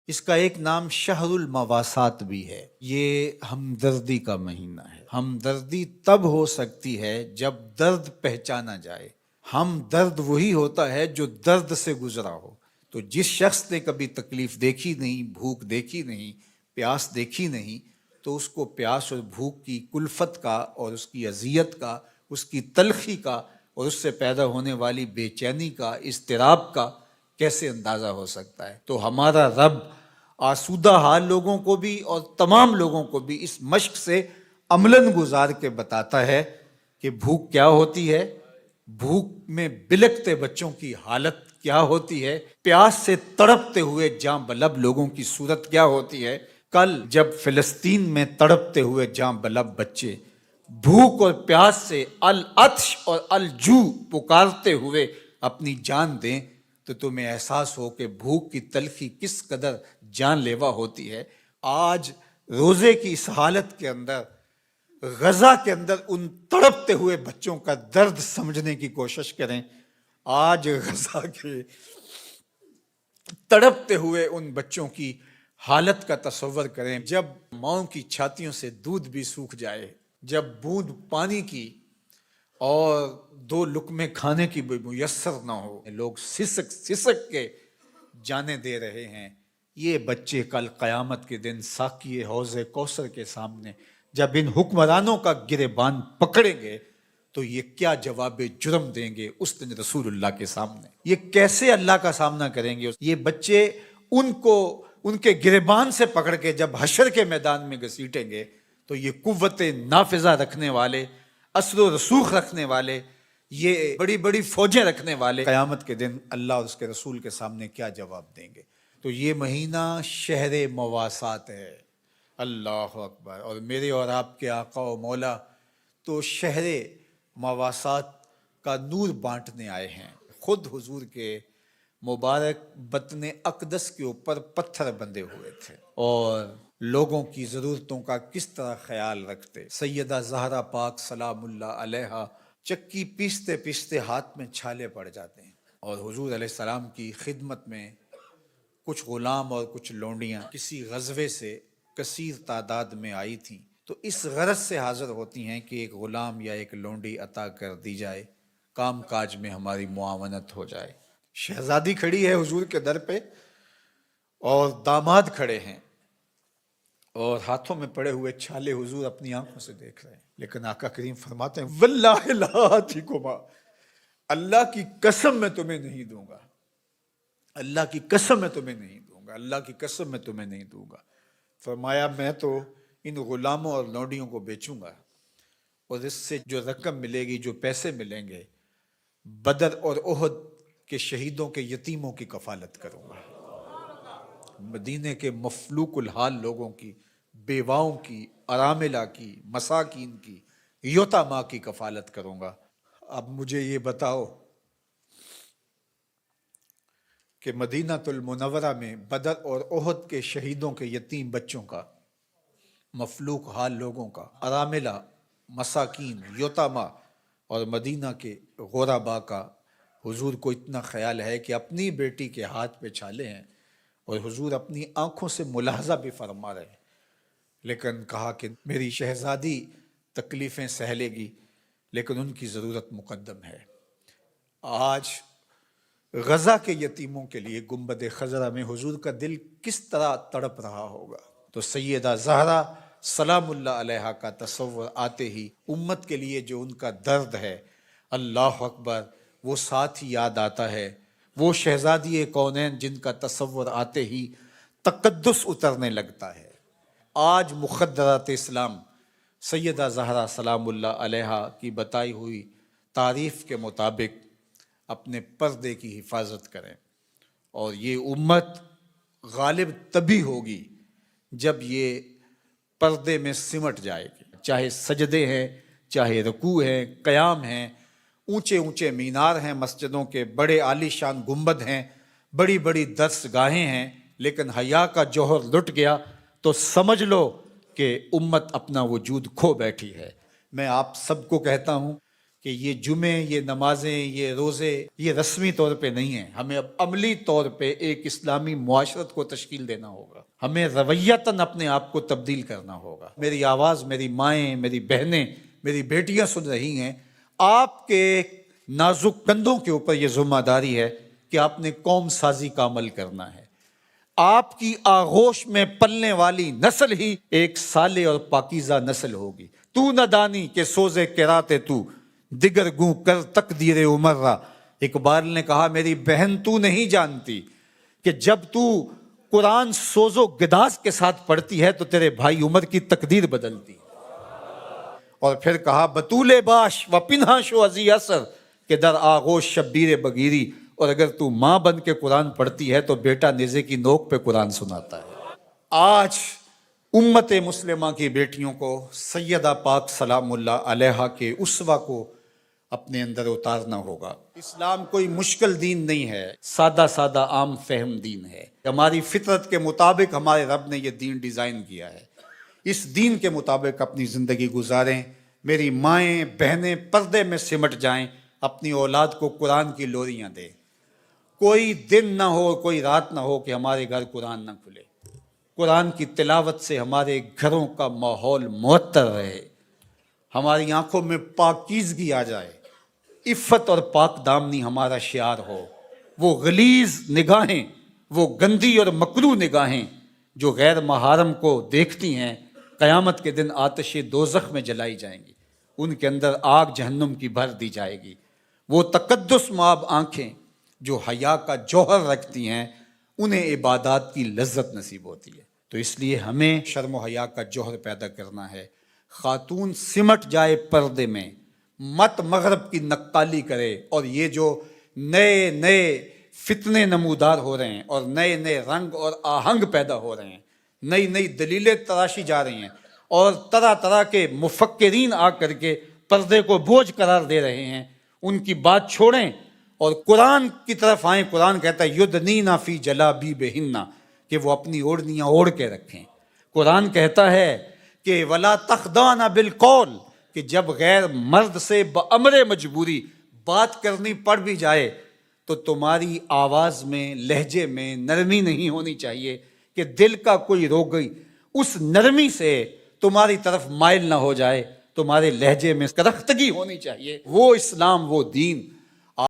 اس کا ایک نام شہر المواسات بھی ہے۔ یہ ہمدردی کا مہینہ ہے۔ ہمدردی تب ہو سکتی ہے جب درد پہچانا جائے۔ ہم درد وہی ہوتا ہے جو درد سے گزرا ہو۔ تو جس شخص نے کبھی تکلیف دیکھی نہیں، بھوک دیکھی نہیں، پیاس دیکھی نہیں، تو اس کو پیاس اور بھوک کی کلفت کا اور اس کی اذیت کا، اس کی تلخی کا اور اس سے پیدا ہونے والی بے چینی کا، اضطراب کا کیسے اندازہ ہو سکتا ہے؟ تو ہمارا رب آسودہ حال لوگوں کو بھی اور تمام لوگوں کو بھی اس مشق سے عملاً گزار کے بتاتا ہے کہ بھوک کیا ہوتی ہے، بھوک میں بلکتے بچوں کی حالت کیا ہوتی ہے، پیاس سے تڑپتے ہوئے جاں بلب لوگوں کی صورت کیا ہوتی ہے۔ کل جب فلسطین میں تڑپتے ہوئے جاں بلب بچے بھوک اور پیاس سے العطش اور الجوع پکارتے ہوئے اپنی جان دیں تو تمہیں احساس ہو کہ بھوک کی تلخی کس قدر جان لیوا ہوتی ہے۔ آج روزے کی اس حالت کے اندر، غزہ کے اندر ان تڑپتے ہوئے بچوں کا درد سمجھنے کی کوشش کریں۔ آج غزہ کے تڑپتے ہوئے ان بچوں کی حالت کا تصور کریں، جب ماؤں کی چھاتیوں سے دودھ بھی سوکھ جائے، جب بوند پانی کی اور دو لقمے کھانے کی بھی میسر نہ ہو، لوگ سسک سسک کے جانے دے رہے ہیں۔ یہ بچے کل قیامت کے دن ساقی حوض کوثر کے سامنے جب ان حکمرانوں کا گریبان پکڑیں گے تو یہ کیا جواب جرم دیں گے اس دن رسول اللہ کے سامنے؟ یہ کیسے اللہ کا سامنا کریں گے؟ یہ بچے ان کو ان کے گریبان سے پکڑ کے جب حشر کے میدان میں گھسیٹیں گے تو یہ قوت نافذہ رکھنے والے، اثر و رسوخ رکھنے والے، یہ بڑی بڑی فوجیں رکھنے والے قیامت کے دن اللہ اور اس کے رسول کے سامنے کیا جواب دیں گے؟ تو یہ مہینہ شہر مواسات ہے۔ اللہ اکبر! اور میرے اور آپ کے آقا و مولا تو شہر مواسات کا نور بانٹنے آئے ہیں۔ خود حضور کے مبارک بطن اقدس کے اوپر پتھر بندھے ہوئے تھے اور لوگوں کی ضرورتوں کا کس طرح خیال رکھتے۔ سیدہ زہرا پاک سلام اللہ علیہا چکی پیستے پیستے ہاتھ میں چھالے پڑ جاتے ہیں، اور حضور علیہ السلام کی خدمت میں کچھ غلام اور کچھ لونڈیاں کسی غزوے سے کثیر تعداد میں آئی تھیں، تو اس غرض سے حاضر ہوتی ہیں کہ ایک غلام یا ایک لونڈی عطا کر دی جائے، کام کاج میں ہماری معاونت ہو جائے۔ شہزادی کھڑی ہے حضور کے در پہ اور داماد کھڑے ہیں، اور ہاتھوں میں پڑے ہوئے چھالے حضور اپنی آنکھوں سے دیکھ رہے ہیں، لیکن آقا کریم فرماتے ہیں واللہ لا آتیکما، اللہ کی قسم میں تمہیں نہیں دوں گا، اللہ کی قسم میں تمہیں نہیں دوں گا، اللہ کی قسم میں تمہیں نہیں دوں گا۔ فرمایا میں تو ان غلاموں اور لونڈیوں کو بیچوں گا، اور اس سے جو رقم ملے گی، جو پیسے ملیں گے، بدر اور احد کے شہیدوں کے یتیموں کی کفالت کروں گا، مدینے کے مفلوق الحال لوگوں کی، بیواؤں کی، اراملہ کی، مساکین کی، یتامہ کی کفالت کروں گا۔ اب مجھے یہ بتاؤ کہ مدینہ المنورہ میں بدر اور احد کے شہیدوں کے یتیم بچوں کا، مفلوق حال لوگوں کا، اراملہ، مساکین، یتامہ اور مدینہ کے غربا کا حضور کو اتنا خیال ہے کہ اپنی بیٹی کے ہاتھ پہ چھالے ہیں، اور حضور اپنی آنکھوں سے ملاحظہ بھی فرما رہے ہیں، لیکن کہا کہ میری شہزادی تکلیفیں سہ لے گی لیکن ان کی ضرورت مقدم ہے۔ آج غزہ کے یتیموں کے لیے گنبد خضرا میں حضور کا دل کس طرح تڑپ رہا ہوگا؟ تو سیدہ زہرا سلام اللہ علیہا کا تصور آتے ہی امت کے لیے جو ان کا درد ہے، اللہ اکبر، وہ ساتھ ہی یاد آتا ہے۔ وہ شہزادی کونین جن کا تصور آتے ہی تقدس اترنے لگتا ہے۔ آج مخدرات اسلام سیدہ زہرا سلام اللہ علیہا کی بتائی ہوئی تعریف کے مطابق اپنے پردے کی حفاظت کریں، اور یہ امت غالب تبھی ہوگی جب یہ پردے میں سمٹ جائے گی، چاہے سجدے ہیں، چاہے رکوع ہیں، قیام ہیں، اونچے اونچے مینار ہیں مسجدوں کے، بڑے عالی شان گنبد ہیں، بڑی بڑی درس گاہیں ہیں، لیکن حیا کا جوہر لٹ گیا تو سمجھ لو کہ امت اپنا وجود کھو بیٹھی ہے۔ میں آپ سب کو کہتا ہوں کہ یہ جمعے، یہ نمازیں، یہ روزے، یہ رسمی طور پہ نہیں ہیں. ہمیں اب عملی طور پہ ایک اسلامی معاشرت کو تشکیل دینا ہوگا. ہمیں رویتاً اپنے آپ کو تبدیل کرنا ہوگا. میری آواز میری مائیں، میری بہنیں، میری بیٹیاں سن رہی ہیں. آپ کے نازک کندھوں کے اوپر یہ ذمہ داری ہے کہ آپ نے قوم سازی کا عمل کرنا ہے. آپ کی آغوش میں پلنے والی نسل ہی ایک صالح اور پاکیزہ نسل ہوگی. تو نہ دانی کہ سوزے کراتے تو دیگر گوں کر تقدیر عمر را. اقبال نے کہا میری بہن تو نہیں جانتی کہ جب تو قرآن سوز و گداز کے ساتھ پڑھتی ہے تو تیرے بھائی عمر کی تقدیر بدلتی ہے. اور پھر کہا بطول باش و پنہا شو ازی اثر کہ در آغوش شبیر بگیری. اور اگر تو ماں بن کے قرآن پڑھتی ہے تو بیٹا نیزے کی نوک پہ قرآن سناتا ہے. آج امت مسلمہ کی بیٹیوں کو سیدہ پاک سلام اللہ علیہا کے اسوہ کو اپنے اندر اتارنا ہوگا. اسلام کوئی مشکل دین نہیں ہے، سادہ سادہ عام فہم دین ہے. ہماری فطرت کے مطابق ہمارے رب نے یہ دین ڈیزائن کیا ہے. اس دین کے مطابق اپنی زندگی گزاریں. میری مائیں بہنیں پردے میں سمٹ جائیں، اپنی اولاد کو قرآن کی لوریاں دیں. کوئی دن نہ ہو، کوئی رات نہ ہو کہ ہمارے گھر قرآن نہ کھلے. قرآن کی تلاوت سے ہمارے گھروں کا ماحول معطر رہے، ہماری آنکھوں میں پاکیزگی آ جائے، عفت اور پاک دامنی ہمارا شعار ہو. وہ غلیظ نگاہیں، وہ گندی اور مکروہ نگاہیں جو غیر محارم کو دیکھتی ہیں، قیامت کے دن آتش دوزخ میں جلائی جائیں گی. ان کے اندر آگ جہنم کی بھر دی جائے گی. وہ تقدس مآب آنکھیں جو حیا کا جوہر رکھتی ہیں، انہیں عبادات کی لذت نصیب ہوتی ہے. تو اس لیے ہمیں شرم و حیا کا جوہر پیدا کرنا ہے. خاتون سمٹ جائے پردے میں، مت مغرب کی نقالی کرے. اور یہ جو نئے نئے فتنے نمودار ہو رہے ہیں اور نئے نئے رنگ اور آہنگ پیدا ہو رہے ہیں، نئی نئی دلیلیں تراشی جا رہی ہیں اور طرح طرح کے مفکرین آ کر کے پردے کو بوجھ قرار دے رہے ہیں، ان کی بات چھوڑیں اور قرآن کی طرف آئیں. قرآن کہتا ہے یدنینا فی جلابیبہن، کہ وہ اپنی اوڑھنیاں اوڑھ کے رکھیں. قرآن کہتا ہے کہ ولا تخضعن بالقول، کہ جب غیر مرد سے بامر مجبوری بات کرنی پڑ بھی جائے تو تمہاری آواز میں، لہجے میں نرمی نہیں ہونی چاہیے کہ دل کا کوئی روگئی اس نرمی سے تمہاری طرف مائل نہ ہو جائے. تمہارے لہجے میں کرختگی ہونی چاہیے. وہ اسلام، وہ دین